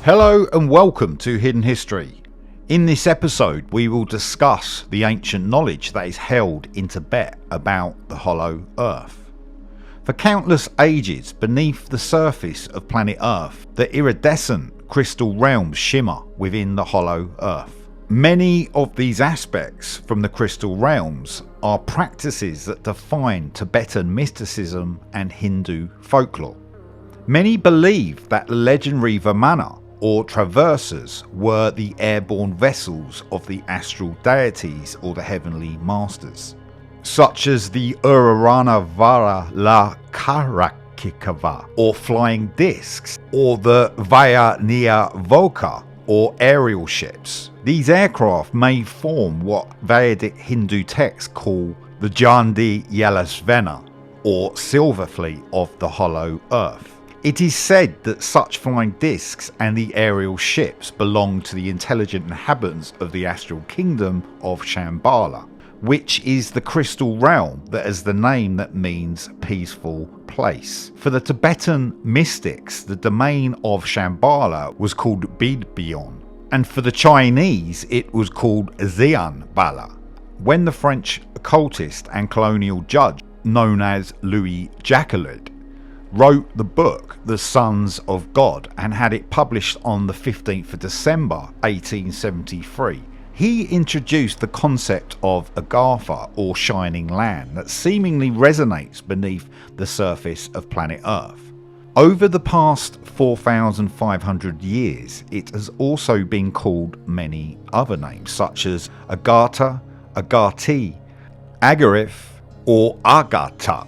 Hello and welcome to Hidden History. In this episode we will discuss the ancient knowledge that is held in Tibet about the Hollow Earth. For countless ages beneath the surface of planet Earth, the iridescent crystal realms shimmer within the Hollow Earth. Many of these aspects from the crystal realms are practices that define Tibetan mysticism and Hindu folklore. Many believe that the legendary Vimana or traversers were the airborne vessels of the astral deities or the heavenly masters, such as the Urarana Vara La Karakikava or flying discs, or the Vaya Voka or aerial ships. These aircraft may form what Vedic Hindu texts call the Jandi Yalasvena or Silver Fleet of the Hollow Earth. It is said that such flying discs and the aerial ships belong to the intelligent inhabitants of the astral kingdom of Shambhala, which is the crystal realm that has the name that means peaceful place. For the Tibetan mystics, the domain of Shambhala was called Bidbion, and for the Chinese it was called Xianbala. When the French occultist and colonial judge known as Louis Jacquelot wrote the book The Sons of God and had it published on the 15th of December 1873, he introduced the concept of Agartha or shining land that seemingly resonates beneath the surface of planet Earth. Over the past 4,500 years, it has also been called many other names such as Agartha, Agarthi, Agarth or Agartha.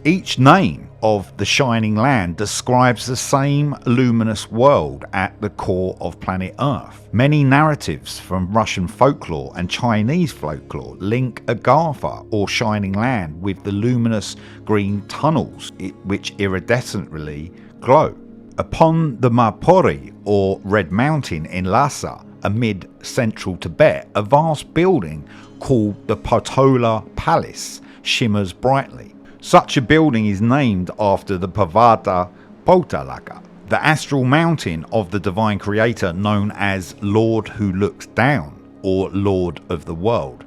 Each name of the shining land describes the same luminous world at the core of planet Earth. Many narratives from Russian folklore and Chinese folklore link Agartha or shining land with the luminous green tunnels which iridescently glow. Upon the Mapori or Red Mountain in Lhasa, amid central Tibet, a vast building called the Potala Palace shimmers brightly. Such a building is named after the Pavada Potala, the astral mountain of the divine creator known as Lord who looks down or Lord of the world.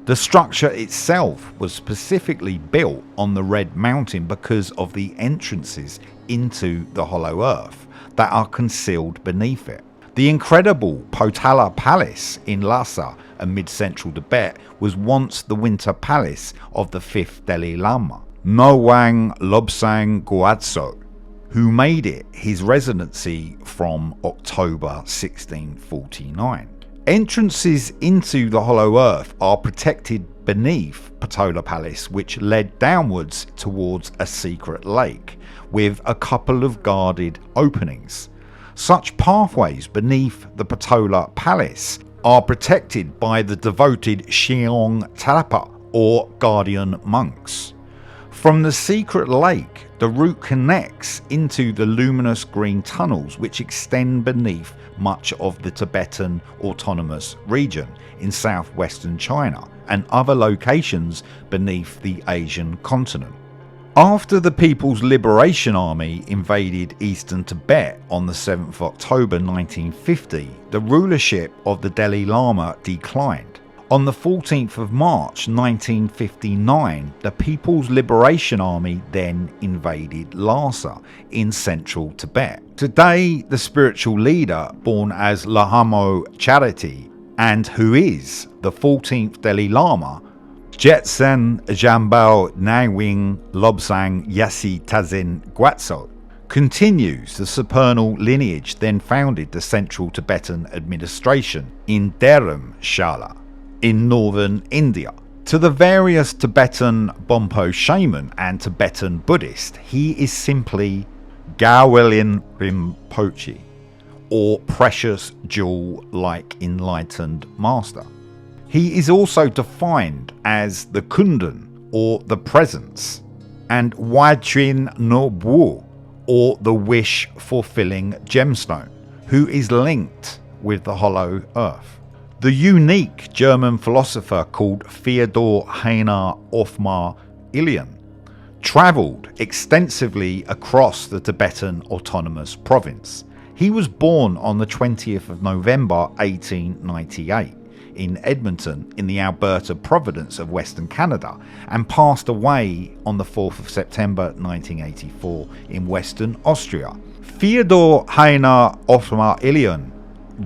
The structure itself was specifically built on the Red Mountain because of the entrances into the Hollow Earth that are concealed beneath it. The incredible Potala Palace in Lhasa amid central Tibet was once the winter palace of the 5th Dalai Lama, Ngawang Lobsang Gyatso, who made it his residency from October 1649. Entrances into the Hollow Earth are protected beneath Potala Palace, which led downwards towards a secret lake with a couple of guarded openings. Such pathways beneath the Potala Palace are protected by the devoted Shiong Talapa or guardian monks. From the secret lake, the route connects into the luminous green tunnels which extend beneath much of the Tibetan Autonomous Region in southwestern China and other locations beneath the Asian continent. After the People's Liberation Army invaded eastern Tibet on the 7th of October 1950, the rulership of the Dalai Lama declined. On the 14th of March 1959, the People's Liberation Army then invaded Lhasa in central Tibet. Today, the spiritual leader, born as Lahamo Charity, and who is the 14th Dalai Lama, Jetsen Jambal Nawing Lobsang Yasi Tazin Gyatso, continues the supernal lineage then founded the Central Tibetan Administration in Dharamshala in northern India. To the various Tibetan Bonpo shaman and Tibetan Buddhist, he is simply Gawelin Rinpoche, or precious jewel-like enlightened master. He is also defined as the Kundan, or the presence, and Wajin no Bu, or the wish-fulfilling gemstone, who is linked with the Hollow Earth. The unique German philosopher called Theodore Heiner Othmar Illion travelled extensively across the Tibetan Autonomous Province. He was born on the 20th of November 1898 in Edmonton in the Alberta province of Western Canada and passed away on the 4th of September 1984 in Western Austria. Theodore Heiner Othmar Illion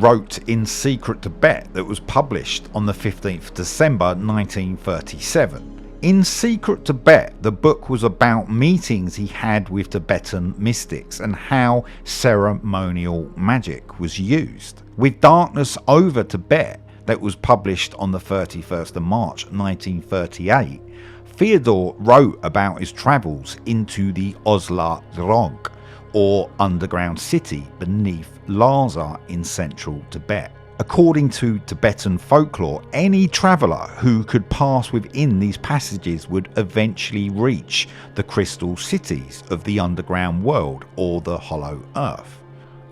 wrote In Secret Tibet that was published on the 15th December 1937. In Secret Tibet, the book was about meetings he had with Tibetan mystics and how ceremonial magic was used. With Darkness Over Tibet, that was published on the 31st of March 1938, Theodore wrote about his travels into the Osla Drog, or underground city beneath Lhasa in central Tibet. According to Tibetan folklore, any traveller who could pass within these passages would eventually reach the crystal cities of the underground world or the hollow earth.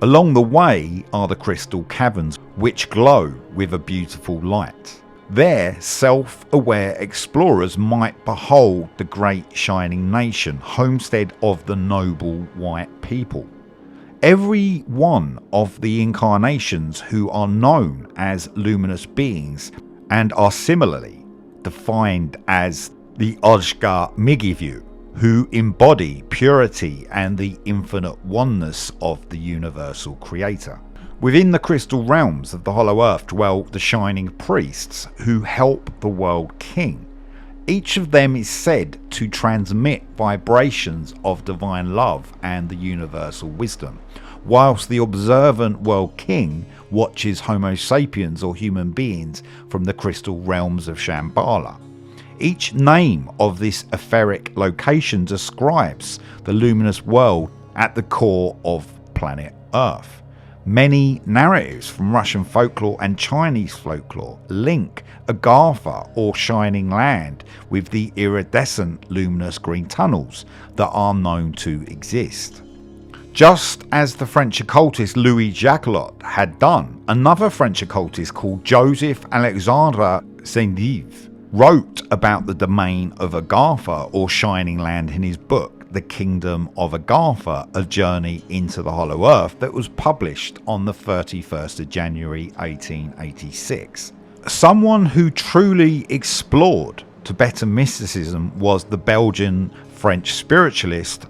Along the way are the crystal caverns which glow with a beautiful light. There, self-aware explorers might behold the great shining nation, homestead of the noble white people. Every one of the incarnations who are known as luminous beings and are similarly defined as the Ojga Migivu, who embody purity and the infinite oneness of the universal creator. Within the crystal realms of the hollow earth dwell the shining priests who help the world king. Each of them is said to transmit vibrations of divine love and the universal wisdom, whilst the observant world king watches Homo sapiens or human beings from the crystal realms of Shambhala. Each name of this etheric location describes the luminous world at the core of planet Earth. Many narratives from Russian folklore and Chinese folklore link Agartha or Shining Land with the iridescent luminous green tunnels that are known to exist. Just as the French occultist Louis Jacquelot had done, another French occultist called Joseph Alexandra Saint-Yves wrote about the domain of Agartha or Shining Land in his book The Kingdom of Agartha, A Journey into the Hollow Earth, that was published on the 31st of January 1886. Someone who truly explored Tibetan mysticism was the Belgian French spiritualist,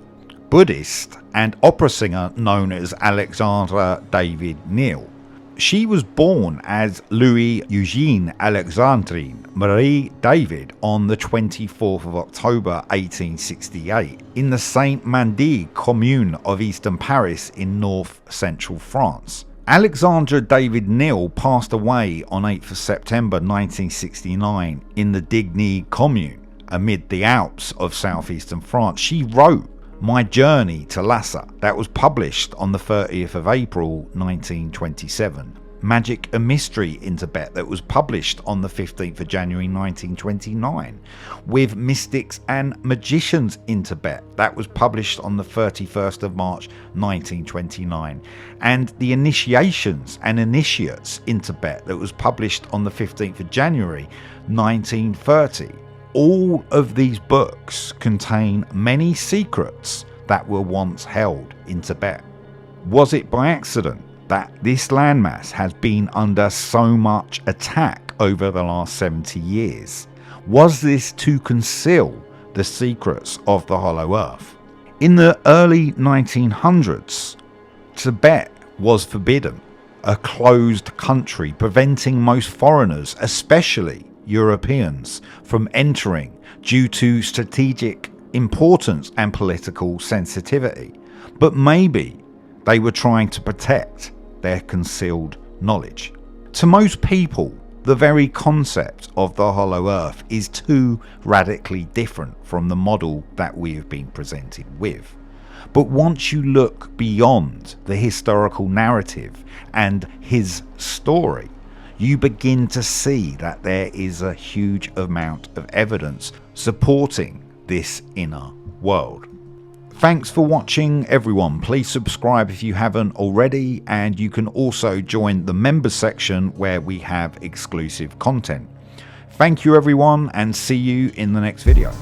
Buddhist and opera singer known as Alexandra David-Néel. She was born as Louis Eugene Alexandrine Marie David on the 24th of October 1868 in the Saint-Mandé commune of eastern Paris in north-central France. Alexandra David-Néel passed away on 8th of September 1969 in the David-Néel commune amid the Alps of southeastern France. She wrote My Journey to Lhasa, that was published on the 30th of April 1927. Magic and Mystery in Tibet, that was published on the 15th of January 1929. With Mystics and Magicians in Tibet, that was published on the 31st of March 1929. And The Initiations and Initiates in Tibet, that was published on the 15th of January 1930. All of these books contain many secrets that were once held in Tibet. Was it by accident that this landmass has been under so much attack over the last 70 years? Was this to conceal the secrets of the Hollow Earth? In the early 1900s, Tibet was forbidden, a closed country preventing most foreigners, especially Europeans, from entering due to strategic importance and political sensitivity. But maybe they were trying to protect their concealed knowledge. To most people, the very concept of the Hollow Earth is too radically different from the model that we have been presented with. But once you look beyond the historical narrative and his story, you begin to see that there is a huge amount of evidence supporting this inner world. Thanks for watching, everyone. Please subscribe if you haven't already, and you can also join the members section where we have exclusive content. Thank you, everyone, and see you in the next video.